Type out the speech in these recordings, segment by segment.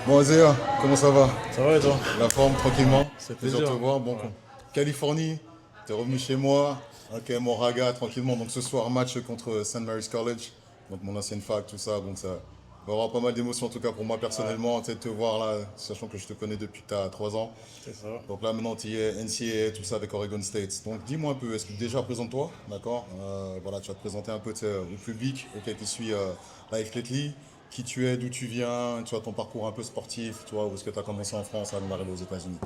Bon, Azea, comment ça va? Ça va et toi? La forme, tranquillement? Ça fait Plaisir de plaisir. te voir. Bon, Ouais. Californie, t'es revenu chez moi. Ok, Moraga, tranquillement. Donc ce soir, match contre St. Mary's College. Donc mon ancienne fac, tout ça. Donc ça va avoir pas mal d'émotions, en tout cas pour moi Ouais, personnellement, tu sais, de te voir là, sachant que je te connais depuis que tu as 3 ans. c'est ça. Donc là, maintenant, tu y es NCAA, tout ça avec Oregon State. Donc dis-moi un peu, est-ce que déjà présente-toi, d'accord? Voilà, tu vas te présenter un peu tu sais, au public auquel tu suis Life Lately, qui tu es, d'où tu viens, tu vois, ton parcours un peu sportif, tu vois, où est-ce que tu as commencé en France avant d'arriver aux États-Unis.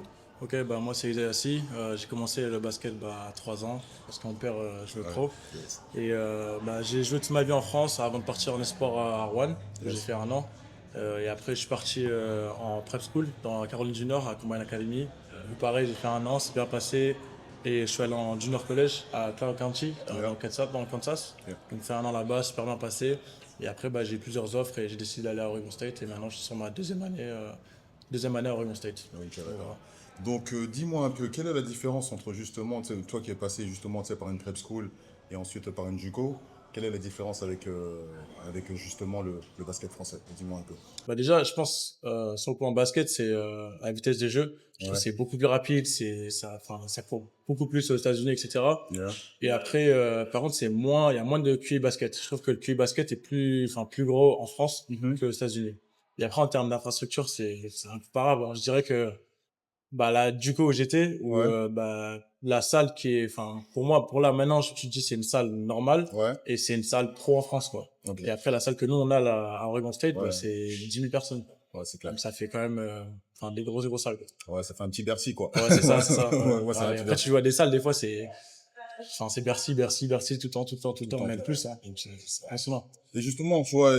Ok, bah moi c'est Ida Yassi. J'ai commencé le basket à 3 ans parce que mon père jouait Ouais, pro. yes, Et bah, j'ai joué toute ma vie en France avant de partir en espoir à Rouen, où j'ai yes. fait un an. Et après je suis parti en prep school dans la Caroline du Nord à Combine Academy. Où pareil, j'ai fait un an, c'est bien passé. Et je suis allé en junior college à Clark County, Yeah, dans le Kansas. yeah. Donc fait un an là-bas, super bien passé. Et après bah, j'ai eu plusieurs offres et j'ai décidé d'aller à Oregon State. Et maintenant je suis sur ma deuxième année à Oregon State. Ok, Donc, d'accord. voilà. Donc dis-moi un peu, quelle est la différence entre justement, tu sais, toi qui es passé justement tu sais, par une prep school et ensuite par une JUCO, quelle est la différence avec justement le basket français? Dis-moi un peu. Bah déjà, je pense sur le plan basket, c'est la vitesse des jeux. Je trouve que Ouais, c'est beaucoup plus rapide, ça court beaucoup plus aux États-Unis, etc. yeah. Et après, par contre, il y a moins de QI basket. Je trouve que le QI basket est plus gros en France Mhm. que aux États-Unis. Et après, en termes d'infrastructure, c'est incomparable, hein. Je dirais que bah là, du coup, où j'étais, où Ouais, bah la salle pour moi, pour là maintenant, je te dis c'est une salle normale ouais, et c'est une salle pro en France, quoi. ok. Et après, la salle que nous on a là à Oregon State, bah Ouais, c'est 10 000 personnes. ouais, c'est clair. Donc ça fait quand même, des grosses salles, quoi. Ouais, ça fait un petit Bercy, quoi. Ouais, c'est ça, c'est ça. Ouais. Ouais, c'est un Ouais, et petit après, tu Bercy. vois des salles, des fois, c'est Bercy tout le temps, tout le temps, tout le Tout le temps, temps, tout même le temps. plus, hein. Donc c'est impressionnant. Et justement, tu vois,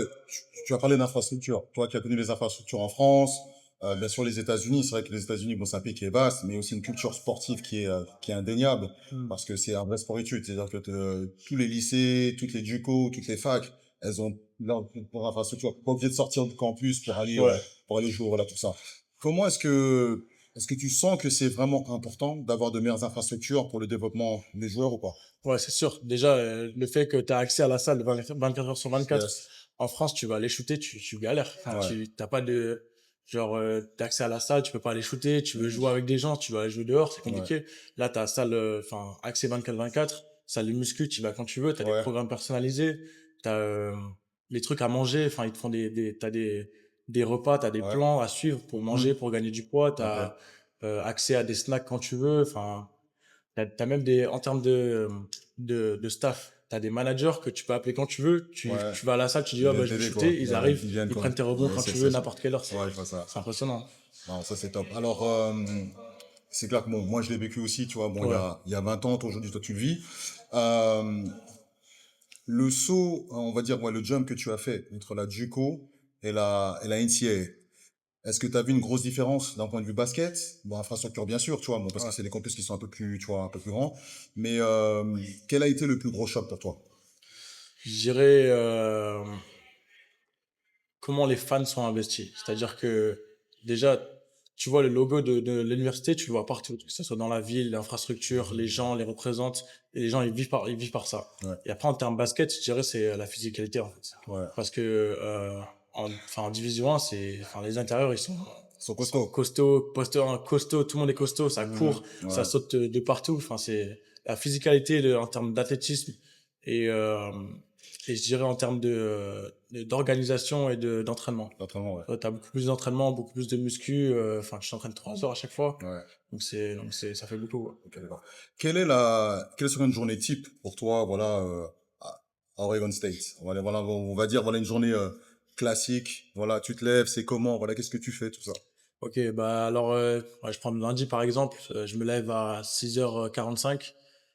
tu as parlé d'infrastructure. Toi qui as connu les infrastructures en France, bien sûr les États-Unis, c'est vrai que les États-Unis, bon, c'est un pays qui est vaste, mais aussi une culture sportive qui est indéniable, Hmm. parce que c'est un vrai sport-études. C'est-à-dire que tous les lycées, toutes les JUCO, toutes les facs, elles ont leur infrastructure. Pas obligé de sortir du campus Ouais. pour aller jouer, voilà, tout ça. Comment est-ce que tu sens que c'est vraiment important d'avoir de meilleures infrastructures pour le développement des joueurs ou pas? Ouais, c'est sûr. Déjà, le fait que tu as accès à la salle 24 heures sur 24, Yes. en France, tu vas aller shooter, tu galères. Enfin, Ouais. tu t'as pas de genre t'as accès à la salle, tu peux pas aller shooter, tu veux jouer avec des gens, tu vas aller jouer dehors, c'est Ouais. compliqué. Là, tu as salle accès 24/24, salle de muscu, tu y vas quand tu veux, tu as des Ouais. programmes personnalisés, tu as les trucs à manger, enfin ils te font des repas, tu as des Ouais. plans à suivre pour manger, Mhm. pour gagner du poids, tu Ok. as accès à des snacks quand tu veux, enfin t'as même en termes de staff, t'as des managers que tu peux appeler quand tu veux. Ouais. Tu vas à la salle, tu dis, Ils ah bah, viennent je veux t'aider, quoi. shooter. Ils Ouais, arrivent, ils viennent, ils quoi. prennent tes rebonds Ouais, quand tu veux, n'importe quelle heure. Ouais, je vois ça. C'est impressionnant. Non, ça, c'est top. Alors, c'est clair que bon, moi, je l'ai vécu aussi, tu vois. Bon, Ouais. il y a 20 ans, toi, aujourd'hui, toi, tu le vis. Euh, le saut, on va dire, ouais, le jump que tu as fait entre la JUCO et la NCAA, est-ce que tu as vu une grosse différence d'un point de vue basket? Bon, infrastructure, bien sûr, tu vois, bon, parce que Ouais. c'est des campus qui sont un peu plus, tu vois, un peu plus grands. Mais quel a été le plus gros choc pour toi? Je dirais, comment les fans sont investis. C'est-à-dire que, déjà, tu vois le logo de l'université, tu le vois partout, que ce soit dans la ville, l'infrastructure, les gens les représentent, et les gens, ils vivent par ça. Ouais, Et après, en termes basket, je dirais, c'est la physicalité, en fait. ouais. Parce que, en Division 1, les intérieurs, Ils sont ils sont costauds. costauds, tout le monde est costaud, ça Mhm. court, ça Ouais, saute de partout. Enfin, c'est la physicalité en termes d'athlétisme et, euh, et je dirais en termes d'organisation et d'entraînement. totalement, ouais. Tu as beaucoup plus d'entraînement, beaucoup plus de muscu. Enfin, je t'entraîne 3 heures à chaque fois. Ouais. Ça fait beaucoup, ouais. Ok, d'accord. Quelle serait une journée type pour toi, voilà, à Oregon State? Voilà, on va dire, voilà, une journée classique. Voilà, tu te lèves, c'est comment? Voilà, qu'est-ce que tu fais, tout ça? Ok, bah alors, ouais, je prends le lundi par exemple, je me lève à 6h45,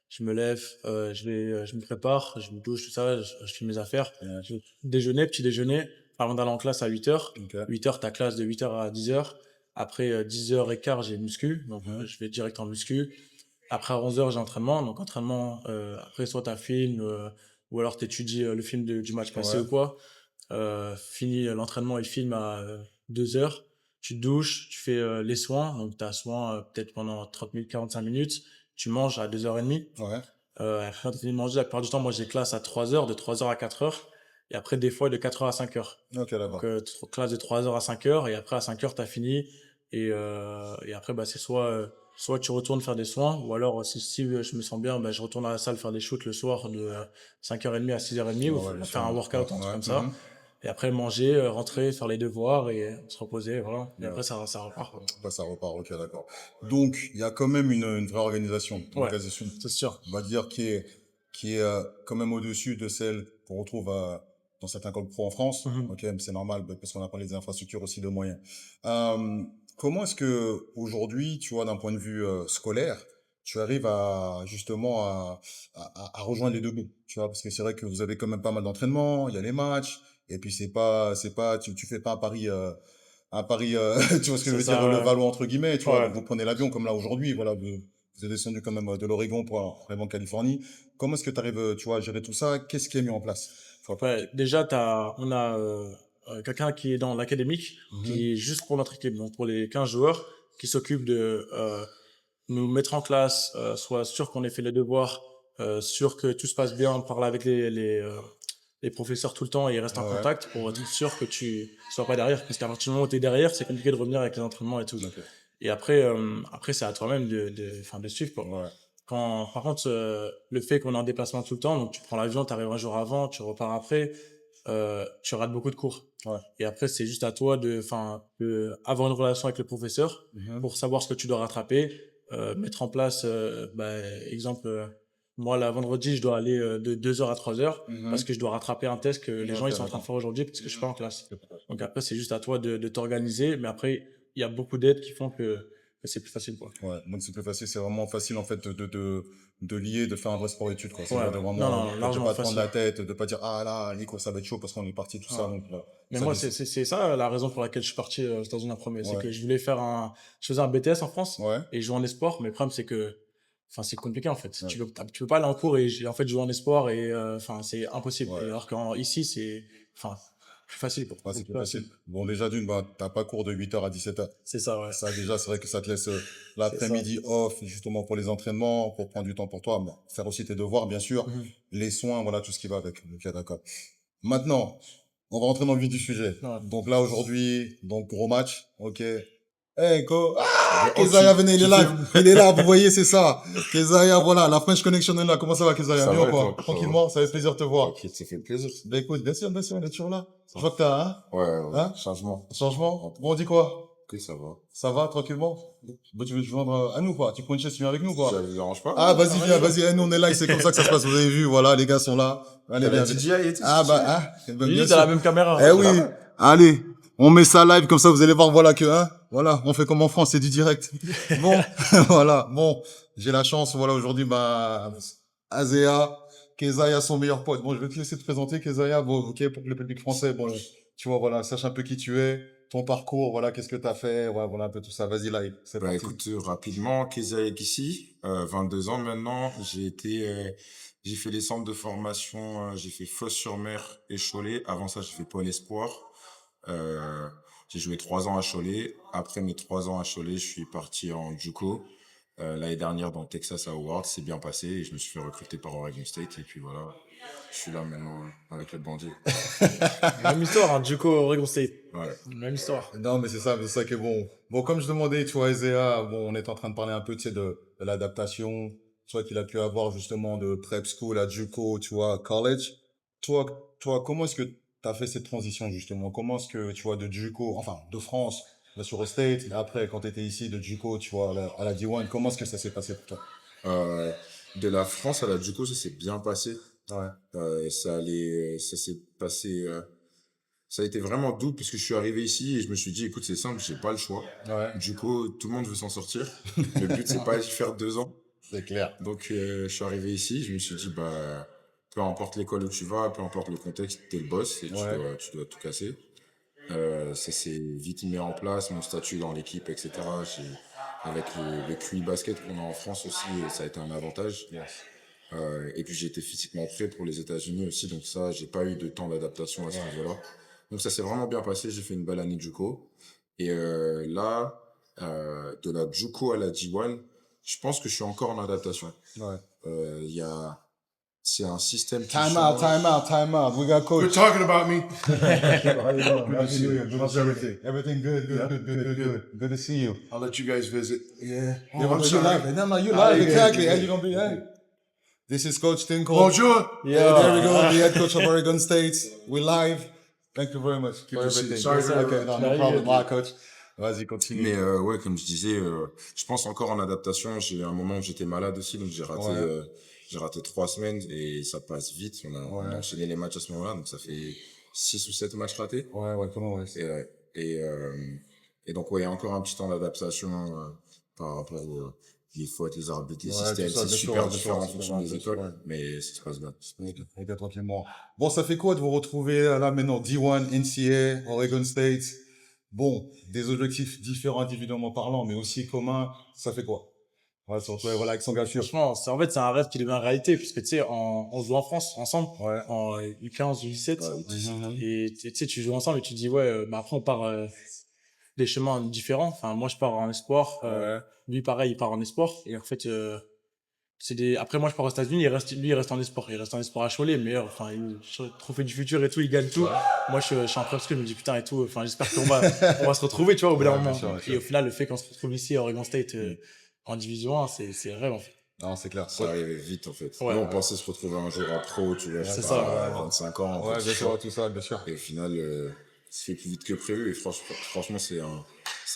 je me lève, je me prépare, je me douche, tout ça, je fais mes affaires, Ouais. je déjeuner, petit déjeuner, avant d'aller en classe à 8h. Ok. 8h, ta classe de 8h à 10h. Après 10h15, j'ai muscu, donc Mhm. je vais direct en muscu. Après à 11h, j'ai entraînement, donc entraînement, après soit t'as film, ou alors t'étudies le film du match passé Ouais. ou quoi. Fini l'entraînement et le film à 2h. Tu te douches, tu fais les soins. Donc, tu as soin peut-être pendant 30 minutes, 45 minutes. Tu manges à 2h30. Ouais. Après, tu as fini de manger. La plupart du temps, moi, j'ai classe à 3h, de 3h à 4h. Et après, des fois, de 4h à 5h. Ok, Donc, d'accord. classe de 3h à 5h. Et après, à 5h, t'as fini. Et après, bah, c'est soit tu retournes faire des soins, ou alors, si je me sens bien, bah, je retourne à la salle faire des shoots le soir de 5h30 à 6h30, Ouais, ou ouais, bien sûr. faire un Ouais, workout, un truc ouais. comme ça. Et après, manger, rentrer, faire les devoirs et se reposer, voilà. Et Ouais. après, ça repart, quoi. Bah, ça repart, ok, d'accord. Donc, il y a quand même une vraie organisation. Une Ouais, organisation, c'est sûr. on va dire, qui est quand même au-dessus de celle qu'on retrouve dans certains clubs pro en France. Mhm. Ok, mais c'est normal parce qu'on a parlé des infrastructures aussi de moyens. Euh, Comment est-ce que aujourd'hui, tu vois, d'un point de vue scolaire, tu arrives à justement à rejoindre les deux bouts, tu vois, parce que c'est vrai que vous avez quand même pas mal d'entraînements, il y a les matchs, et puis c'est pas, tu fais pas un pari, tu vois ce que je C'est veux dire, ça, le ouais. Valois entre guillemets, tu vois. Ouais. Donc vous prenez l'avion comme là aujourd'hui, voilà, vous êtes descendu quand même de l'Oregon pour arriver en Californie. Comment est-ce que tu arrives, tu vois, à gérer tout ça? Qu'est-ce qui est mis en place? Ouais, déjà, on a quelqu'un qui est dans l'académique, Mhm. qui est juste pour notre équipe, donc pour les 15 joueurs, qui s'occupe de nous mettre en classe, soit sûr qu'on ait fait les devoirs, sûr que tout se passe bien, parler avec les professeurs tout le temps et ils restent en Ouais, contact pour être sûr que tu sois pas derrière. Parce qu'à partir du moment où tu es derrière, c'est compliqué de revenir avec les entraînements et tout. ok. Et après c'est à toi-même de suivre, quoi. Ouais, Par contre, le fait qu'on est en déplacement tout le temps, donc tu prends l'avion, tu arrives un jour avant, tu repars après, tu rates beaucoup de cours. ouais. Et après, c'est juste à toi avoir une relation avec le professeur Mhm. pour savoir ce que tu dois rattraper, mettre en place, exemple, moi, la vendredi, je dois aller de 2h à 3h parce Mhm. que je dois rattraper un test que les gens Ok, ils sont en train de d'accord. faire aujourd'hui parce que je suis pas en classe. Donc après, c'est juste à toi de t'organiser. Mais après, il y a beaucoup d'aides qui font que c'est plus facile, quoi. Ouais, donc c'est plus facile, c'est vraiment facile en fait de lier, de faire un vrai sport-études, quoi. Ouais, C'est-à-dire de ouais. Non, vraiment, non, de largement pas te prendre facile. la tête, de pas dire, ah là, Nico, ça va être chaud parce qu'on est parti, tout Ouais. ça. Donc, Mais ça, moi, c'est ça la raison pour laquelle je suis parti aux États-Unis en premier. C'est ouais, que je faisais un BTS en France ouais, et je jouais en espoir. Mais le problème, c'est que, enfin, c'est compliqué en fait. ouais, Tu peux pas aller en cours et en fait jouer en espoir et, enfin, c'est impossible. Et ouais. alors qu'ici, enfin, plus facile, quoi. Ouais, c'est Beaucoup plus plus facile. facile. Bon, déjà, d'une, bah, t'as pas cours de 8h à 17h. C'est ça, ouais. Ça, déjà, c'est vrai que ça te laisse C'est ça. l'après-midi off, justement, pour les entraînements, pour prendre du temps pour toi. Bon, faire aussi tes devoirs, bien sûr. Mhm. Les soins, voilà, tout ce qui va avec. Ok, d'accord. Maintenant, on va rentrer dans le vif du sujet. Ouais. Donc là, aujourd'hui, donc, gros match. Ok. Hey, go. Ah, Oh, Kezaya, venez, il est tu là. fais... Il est là, vous voyez, c'est ça. Kezaya, voilà, la French Connection est là. Comment ça va, Kezaya? Ça Bien ou va et quoi? toi? Ça va. Tranquillement, ça fait plaisir de te voir. Ok, ça fait plaisir. Ben écoute, bien sûr, il est toujours là. Je Ça vois que t'as, hein? Ouais, ouais. Hein? Changement. Changement? Bon, on dit quoi? Ok, ça va. Ça va, tranquillement? Bah, tu veux te joindre à nous, quoi? Tu prends une chaise, tu viens avec nous, quoi? Ça vous dérange pas? Ah, vas-y, Ah, viens, vas-y. vas-y. Eh, nous, on est là et c'est comme ça que ça se passe. Vous avez vu, voilà, les gars sont là. Allez, T'as la viens. DJI et tout, Ah, c'est bah, stylé. hein? Eh ben, Lui, bien t'as la sûr. même caméra. Eh Ouais. oui. Allez. On met ça live, comme ça, vous allez voir, voilà que, hein? Voilà. On fait comme en France, c'est du direct. Bon. Voilà. Bon. J'ai la chance, voilà, aujourd'hui, bah, Azea, Kezaya, son meilleur pote. Bon, je vais te laisser te présenter, Kezaya. Bon, ok, pour le public français, bon, tu vois, voilà, sache un peu qui tu es, ton parcours, voilà, qu'est-ce que t'as fait, ouais, voilà, un peu tout ça. Vas-y, live. C'est Bah parti. écoute, rapidement, Kezia Ekissi, 22 ans maintenant. J'ai fait les centres de formation, j'ai fait Fos-sur-Mer et Cholet. Avant ça, j'ai fait Pôle Espoir. Euh, j'ai joué 3 ans à Cholet. Après mes 3 ans à Cholet, je suis parti en JUCO. L'année dernière dans le Texas Awards, c'est bien passé et je me suis fait recruter par Oregon State. Et puis voilà, je suis là maintenant avec le bandit. Même histoire, hein, du coup, Oregon State. Ouais. Même histoire. Non, mais c'est ça qui est bon. Bon, comme je demandais, tu vois, Ezea, bon, on est en train de parler un peu, tu sais, de l'adaptation, tu vois, qu'il a pu avoir justement de prep school à JUCO, tu vois, college. Toi, comment est-ce que tu as fait cette transition, justement? Comment est-ce que, tu vois, de JUCO, enfin, de France, là, sur le State, et après, quand tu étais ici, de JUCO, tu vois, à la D1, comment est-ce que ça s'est passé pour toi? Euh, de la France à la JUCO, ça s'est bien passé. Ouais. Ça s'est passé. Ça a été vraiment doux parce que je suis arrivé ici et je me suis dit, écoute, c'est simple, j'ai pas le choix. Ouais. Du coup, tout le monde veut s'en sortir. Le but, c'est pas de faire 2 ans. C'est clair. Donc, je suis arrivé ici, je me suis dit, bah, peu importe l'école où tu vas, peu importe le contexte, t'es le boss et Ouais. tu dois tout casser. Ça s'est vite mis en place, mon statut dans l'équipe, etc. Avec le QI basket qu'on a en France aussi, ça a été un avantage. Yes. Et puis j'ai été physiquement prêt pour les États-Unis aussi, donc ça, j'ai pas eu de temps d'adaptation à ce niveau-là. Donc ça s'est vraiment bien passé, j'ai fait une belle année de JUCO. Et là, de la JUCO à la D1, je pense que je suis encore en adaptation. Ouais. Il y a c'est un système qui Time change. out, time out, time out. We got Quit coach. talking about me. How you doing? Good to see you. How's everything? Everything good, good, good, good, good, good. Good to see you. I'll let you guys visit. Yeah. Oh, Yeah, I'm but you sorry. live. No, you Ah, live. yeah, Exactly. yeah, Hey, you gonna be, hey. This is Coach Tinkle. Bonjour. Yeah, there we go. The head coach of Oregon State. We live. Thank you very much for to see you. everything. Sorry for Okay, no No, problem. you're My coach. Vas-y, continue. Mais ouais, comme je disais, je pense encore en adaptation. J'ai eu un moment où j'étais malade aussi, donc j'ai raté 3 semaines et ça passe vite. On a enchaîné les matchs à ce moment-là, donc ça fait 6 ou 7 matchs ratés. Ouais, comment, ouais. Et donc, ouais, il y a encore un petit temps d'adaptation par rapport les fautes, les arbitres, les systèmes. tout ça, C'est bien sûr, super bien sûr, différent en c'est fonction des bien, écoles, ouais. mais ça se passe bien. Et bien, tranquillement. Bon, ça fait quoi de vous retrouver là maintenant, D1, NCAA, Oregon State? Bon, des objectifs différents individuellement parlant, mais aussi communs, ça fait quoi? Ouais, surtout, voilà, avec son gars sûr. Franchement, c'est un rêve qui devient réalité, puisque tu sais, on joue en France ensemble, Ouais. en U15, U17, Mhm. et tu sais, tu joues ensemble et tu te dis, ouais, bah après on part des chemins différents. Enfin, moi je pars en espoir, lui pareil, il part en espoir, et en fait, après moi je pars aux États-Unis, lui il reste en espoir à Cholet, mais enfin, trophée du futur et tout, il gagne tout. Moi je suis en prep school, je me dis putain et tout, enfin, j'espère on va se retrouver, tu vois, au bout d'un Ouais, moment. bien sûr, bien sûr. Et au final, le fait qu'on se retrouve ici à Oregon State, en division 1, c'est rêve en fait. Non, c'est clair. Ça arrivait vite, en fait. Ouais, Nous, on ouais. pensait se retrouver un jour en pro, tu vois, c'est je sais ça, pas, à ouais. 25 ans. Ouais, tout bien ça. sûr, tout ça, bien sûr. Et au final, c'est fait plus vite que prévu. Et franchement, c'est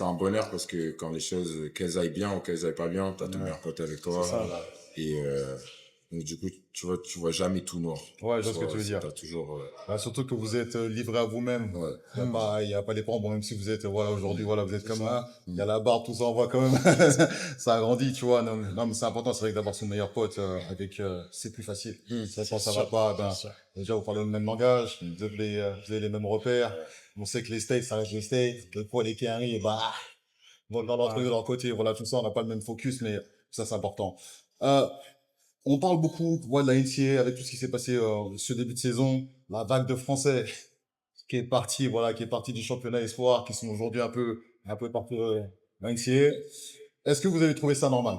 un bonheur parce que quand les choses, qu'elles aillent bien ou qu'elles aillent pas bien, t'as ton meilleur pote avec toi. C'est ça. Et donc, du coup, tu vois jamais tout noir. Ouais, je vois ce que tu veux dire. T'as toujours... Bah, surtout que vous êtes livré à vous-même. ouais. Il y a pas les parents, bon, même si vous êtes, voilà, aujourd'hui, voilà, vous êtes comme un, il y a la barbe, tout ça, on voit quand même, ça agrandit, tu vois. Non, mais c'est important, c'est vrai que d'avoir son meilleur pote, avec, c'est plus facile. Ça, quand ça va pas, ben, déjà, vous parlez le même langage, vous avez les mêmes repères. On sait que les States, ça reste les States. Des fois, les Canaries, bah, vont dans leur truc de leur côté, voilà, tout ça, on n'a pas le même focus, mais ça, c'est important. On parle beaucoup, ouais, de la NCAA avec tout ce qui s'est passé, ce début de saison, la vague de Français qui est parti, voilà, qui est parti du championnat espoir, qui sont aujourd'hui un peu partout dans NCAA. Est-ce que vous avez trouvé ça normal?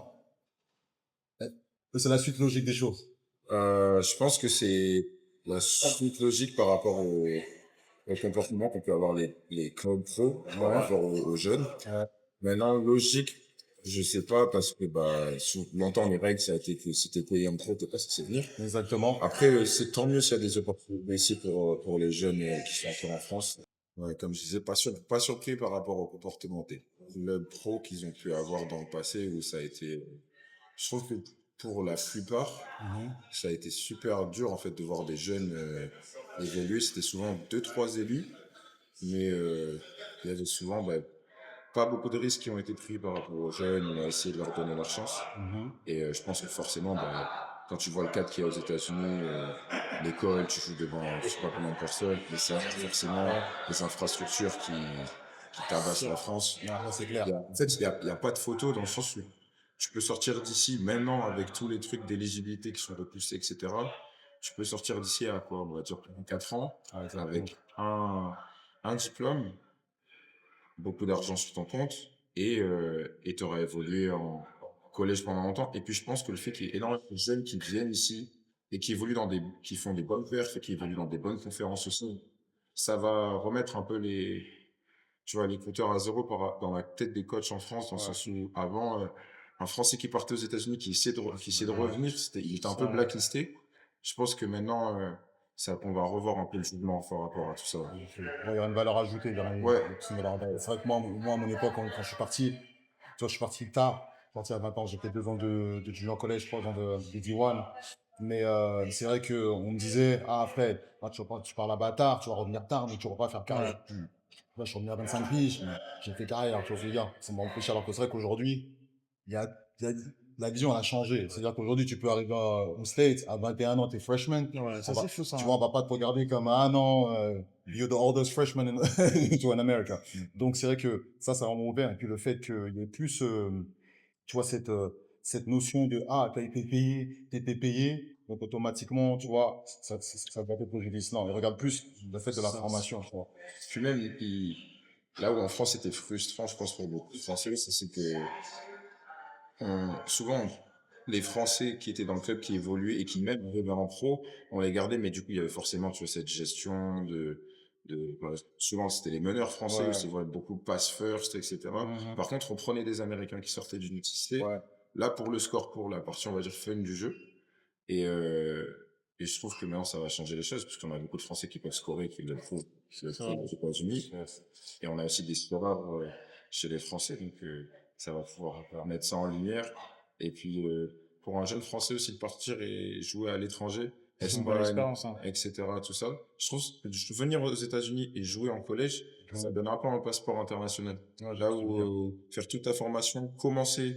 C'est la suite logique des choses. Je pense que c'est la suite logique par rapport au comportement qu'on peut avoir les clubs pro par rapport aux jeunes. Maintenant, logique, je sais pas, parce que longtemps les règles, ça a été que si t'es payé en pro, t'es pas censé venir. Exactement. Après, c'est tant mieux s'il y a des opportunités ici pour les jeunes qui sont encore en France. Ouais, comme je disais, pas surpris par rapport au comportement des clubs pro qu'ils ont pu avoir dans le passé où ça a été, je trouve que pour la plupart, ça a été super dur en fait de voir des jeunes évoluer. C'était souvent 2-3 élus, mais il y avait souvent pas beaucoup de risques qui ont été pris par rapport aux jeunes. On a essayé de leur donner leur chance. Et je pense que forcément, quand tu vois le cadre qu'il y a aux États-Unis, l'école, tu joues devant je sais pas combien de personnes, mais ça, forcément, les infrastructures qui tabassent la France. Ah, c'est clair. En fait, il y a pas de photo dans le sens où tu peux sortir d'ici maintenant avec tous les trucs d'éligibilité qui sont repoussés, etc. Tu peux sortir d'ici à quoi, on va dire 4 ans, avec un diplôme, beaucoup d'argent sur ton compte, et tu auras évolué en collège pendant longtemps. Et puis je pense que le fait qu'il y ait énormément de jeunes qui viennent ici et qui évoluent qui font des bonnes perfs et qui évoluent dans des bonnes conférences aussi, ça va remettre un peu tu vois, les compteurs à zéro dans la tête des coachs en France, dans le sens où avant, un Français qui partait aux États-Unis qui essayait de revenir, il était un peu blacklisté. Je pense que maintenant, on va revoir un peu le jugement par rapport à tout ça. Il y a une valeur ajoutée, il y a Ouais. une valeur ajoutée. C'est vrai que moi, à mon époque, quand je suis parti, tu vois, je suis parti tard. Je suis parti à 20 ans, j'ai fait 2 ans de junior collège, 3 ans de D1. Mais c'est vrai que on me disait, ah Fred, tu pars là-bas tard, tu vas revenir tard, mais tu vas pas faire carrière. Là, je suis revenu à 25 piges, j'ai fait carrière, tu vois ce que je veux dire. Ça m'a empêché, alors que c'est vrai qu'aujourd'hui, la vision elle a changé. C'est-à-dire qu'aujourd'hui, tu peux arriver au States, à 21 ans, t'es freshman. Ouais, ça c'est fou ça. Tu vois, on va pas te regarder comme un an, you're the oldest freshman in America. Donc, c'est vrai que ça a vraiment ouvert. Et puis, le fait qu'il y ait plus, tu vois, cette notion de, ah, t'as été payé. Donc, automatiquement, tu vois, ça va être préjudice. Non, il regarde plus le fait de la formation, tu vois. Puis même, là où en France c'était frustrant, je pense pour beaucoup de Français, c'est que souvent les Français qui étaient dans le club, qui évoluaient et qui même arrivaient en pro, on les gardait, mais du coup, il y avait forcément, tu vois, cette gestion voilà, souvent c'était les meneurs français Ouais. aussi, voilà, beaucoup pass first, etc. Mhm. Par contre, on prenait des Américains qui sortaient d'une université, Ouais. là pour le score, pour la partie, on va dire, fun du jeu. Et, euh, et je trouve que maintenant, ça va changer les choses, parce qu'on a beaucoup de Français qui peuvent scorer, qui le C'est vrai. prouvent aux États-Unis. Yes. Et on a aussi des scoreurs chez les Français, donc ça va pouvoir mettre ça en lumière. Et puis, pour un jeune Français aussi de partir et jouer à l'étranger, C'est une bonne Espagne, expérience, hein. etc., tout ça, je trouve que venir aux États-Unis et jouer en collège, ça donne un peu un passeport international. Ouais, Là je veux dire. où faire toute ta formation, commencer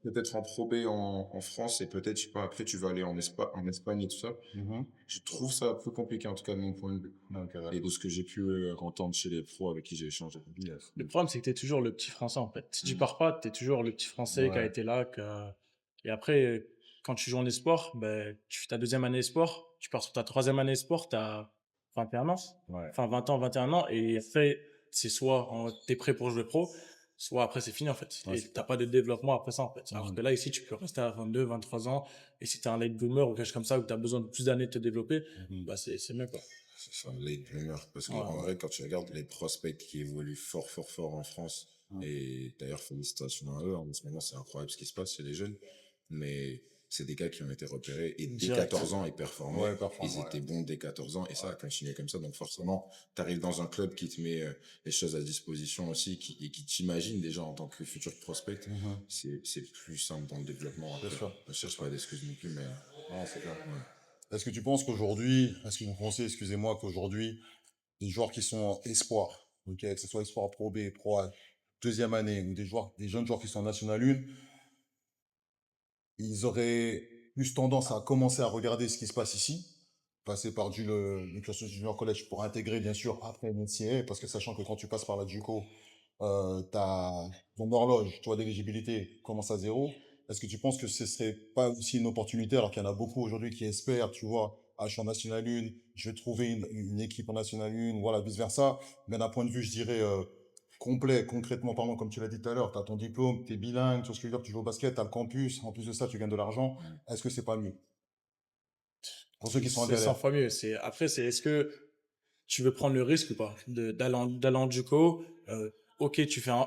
peut-être en Pro B en France et peut-être, je sais pas, après tu vas aller en Espagne et tout ça. Mhm. Je trouve ça un peu compliqué, en tout cas de mon point de vue. Ok, ouais. Et de ce que j'ai pu entendre chez les pros avec qui j'ai échangé. Yes. Le problème, c'est que tu es toujours le petit Français, en fait. Si tu pars pas, tu es toujours le petit Français qui a Ouais. été là. Et après, quand tu joues en esport, ben, tu fais ta deuxième année esport, tu pars sur ta troisième année esport, tu as 21 ans, Ouais. enfin 20 ans, 21 ans, et après, c'est soit tu es prêt pour jouer pro, soit après, c'est fini, en fait. Ouais, Et c'est t'as pas de développement après ça, en fait. Alors Mhm. que là, ici, tu peux rester à 22, 23 ans, et si tu es un late bloomer ou quelque chose comme ça, où tu as besoin de plus d'années de te développer, Mhm. bah, c'est mieux, quoi. C'est ça, late bloomer. Parce Ouais. qu'en vrai, quand tu regardes les prospects qui évoluent fort, fort, fort en France, Ouais. et d'ailleurs, félicitations à eux, en ce moment, c'est incroyable ce qui se passe chez les jeunes, mais c'est des gars qui ont été repérés et dès Direct. 14 ans, ils performaient. Ouais, performe, Ils ouais. étaient bons dès 14 ans et ça a continué comme ça. Donc forcément, tu arrives dans un club qui te met les choses à disposition aussi et qui t'imagine déjà en tant que futur prospect. Mhm. C'est plus simple dans le développement. Bien Après. sûr. Je cherche pas d'excuses non plus, mais Non, c'est clair. Est-ce que tu penses qu'aujourd'hui, est-ce que vous pensez, excusez-moi, qu'aujourd'hui, des joueurs qui sont espoirs, ok, que ce soit espoir Pro B, Pro A, deuxième année, ou des jeunes joueurs qui sont en National 1, ils auraient plus tendance à commencer à regarder ce qui se passe ici, passer par le cursus junior college pour intégrer, bien sûr, après une NCAA, parce que sachant que quand tu passes par la JUCO, ton horloge, toi, d'éligibilité commence à zéro. Est-ce que tu penses que ce serait pas aussi une opportunité, alors qu'il y en a beaucoup aujourd'hui qui espèrent, tu vois, ah, je suis en National 1, je vais trouver une équipe en National 1, voilà, vice-versa. Mais d'un point de vue, je dirais, complet, concrètement parlant, comme tu l'as dit tout à l'heure, tu as ton diplôme, tu es bilingue, tu vois ce que je veux dire, tu joues au basket, tu as le campus, en plus de ça, tu gagnes de l'argent. Est-ce que c'est pas mieux? Pour ceux qui sont en C'est 100 galère. fois mieux. Après, c'est est-ce que tu veux prendre le risque ou pas d'aller en JUCO, ok, tu fais un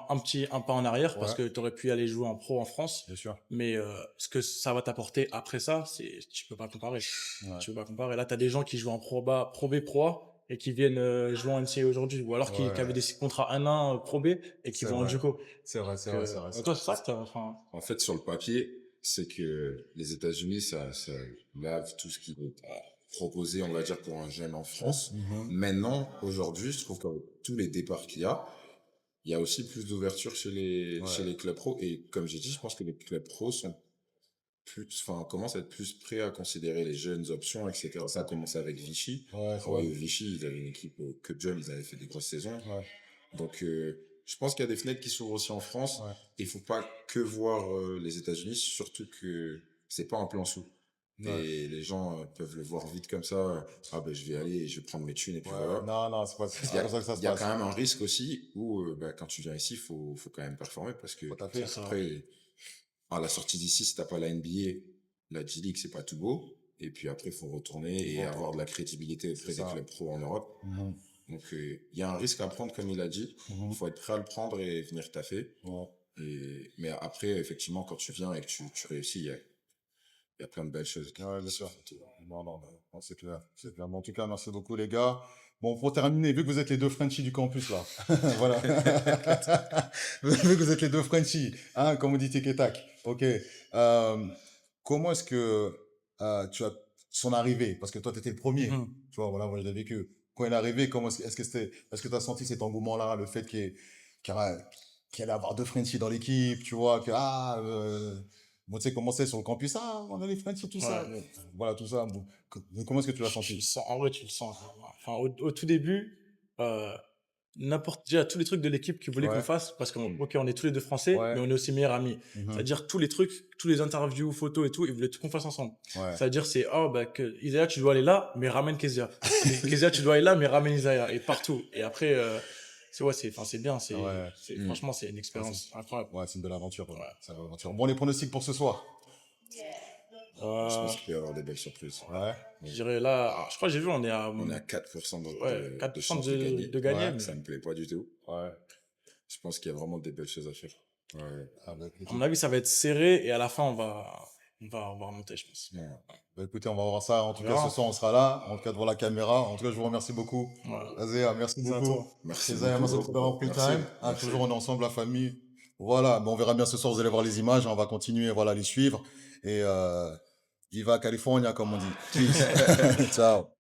pas en arrière parce Ouais, que tu aurais pu aller jouer en pro en France, bien sûr. mais ce que ça va t'apporter après ça, tu peux pas comparer. Ouais, Tu peux pas comparer. Là, tu as des gens qui jouent en pro bas, pro B, pro A et qui viennent jouer en NCAA aujourd'hui, ou alors qui avaient ouais, des contrats 1-1 pro B et qui c'est vont en vrai. JUCO. C'est vrai, c'est vrai, Que, c'est vrai. toi, c'est ça que enfin, en fait, sur le papier, c'est que les États-Unis, ça lave tout ce qui est proposé, on va dire, pour un jeune en France. Mhm. Maintenant, aujourd'hui, je trouve qu'avec tous les départs il y a aussi plus d'ouverture chez Ouais, les clubs pro. Et comme j'ai dit, je pense que les clubs pro sont commencent à être plus prêts à considérer les jeunes options, etc. Ça a commencé avec Vichy. ouais, c'est Ouais, vrai. Vichy, ils avaient une équipe que jeunes, ils avaient fait des grosses saisons. Ouais, Donc, je pense qu'il y a des fenêtres qui s'ouvrent aussi en France. ouais, Il faut pas que voir les États-Unis, surtout que c'est pas un plan sous. ouais. Et les gens peuvent le voir vite comme ça. Ah ben, je vais aller et je vais prendre mes thunes et puis Ouais, voilà. non, non, c'est pas Il y comme ça que ça se il y a passe. quand même un risque aussi où quand tu viens ici, faut quand même performer parce que Tout à c'est fait. ça. après, à la sortie d'ici, si t'as pas la NBA, la G-League, c'est pas tout beau. Et puis après, il faut retourner et Bon, avoir de la crédibilité auprès c'est des ça. clubs pro en Europe. Mhm. Donc, il y a un risque à prendre, comme il a dit. Mhm. Il faut être prêt à le prendre et venir taffer. Ouais, Mais après, effectivement, quand tu viens et que tu réussis, il y a plein de belles choses. ouais, bien sûr. Non, non, non, non, c'est clair. C'est clair. Bon, en tout cas, merci beaucoup, les gars. Bon, pour terminer, vu que vous êtes les deux Frenchies du campus, là. Voilà. Vu que vous êtes les deux Frenchies, hein, comme on dit tic et tac. OK. Comment est-ce que tu as son arrivée? Parce que toi, tu étais le premier. Mhm. Tu vois, voilà, moi, je l'ai vécu. Quand il est arrivé, est-ce que tu as senti cet engouement-là, le fait qu'il y a- qu'il allait avoir deux Frenchies dans l'équipe, tu vois, bon, tu sais comment c'est sur le campus, ah, on a les Frenchies, tout ça. Ouais. Voilà, tout ça. Bon, comment est-ce que tu l'as Tu le senti? sens, en vrai, tu le sens. Enfin, au tout début, euh, déjà tous les trucs de l'équipe qui voulaient qu'on Ouais, fasse, parce qu'on ok, on est tous les deux français, mais ouais, on est aussi meilleurs amis. mhm, C'est-à-dire tous les trucs, tous les interviews, photos et tout, ils voulaient tout qu'on fasse ensemble. ouais, C'est-à-dire c'est oh bah que Isaiah tu dois aller là, mais ramène Kezia. Kezia tu dois aller là, mais ramène Isaiah et partout. Et après c'est bien, ouais. franchement c'est une Ouais, expérience incroyable. ouais, c'est une belle aventure. Ouais. Ouais. C'est une belle aventure. Bon, les pronostics pour ce soir. Je Euh, pense qu'il peut y avoir des belles surprises. Ouais. je dirais là, je crois que j'ai vu, on est à On est à 4% ouais, de 4% chance de gagner. de gagner. Ouais. Mais Ça me plaît pas du tout. Ouais. Je pense qu'il y a vraiment des belles choses à faire. Ouais. Ah, bah, à mon avis, ça va être serré et à la fin, on va remonter, je pense. Ouais. bah, écoutez, on va voir ça. En tout On cas, verra. ce soir, on sera là. En tout cas, devant la caméra. En tout cas, je vous remercie beaucoup. Voilà. Azéa, merci Merci à beaucoup. toi. Merci Césaire, merci beaucoup. d'avoir pris le Merci. time. Ah, Merci. toujours, on est ensemble, la famille. Voilà. Mais on verra bien ce soir. Vous allez voir les images. On va continuer, voilà, à les suivre. Et, Viva California, comme on dit. Peace. Ciao.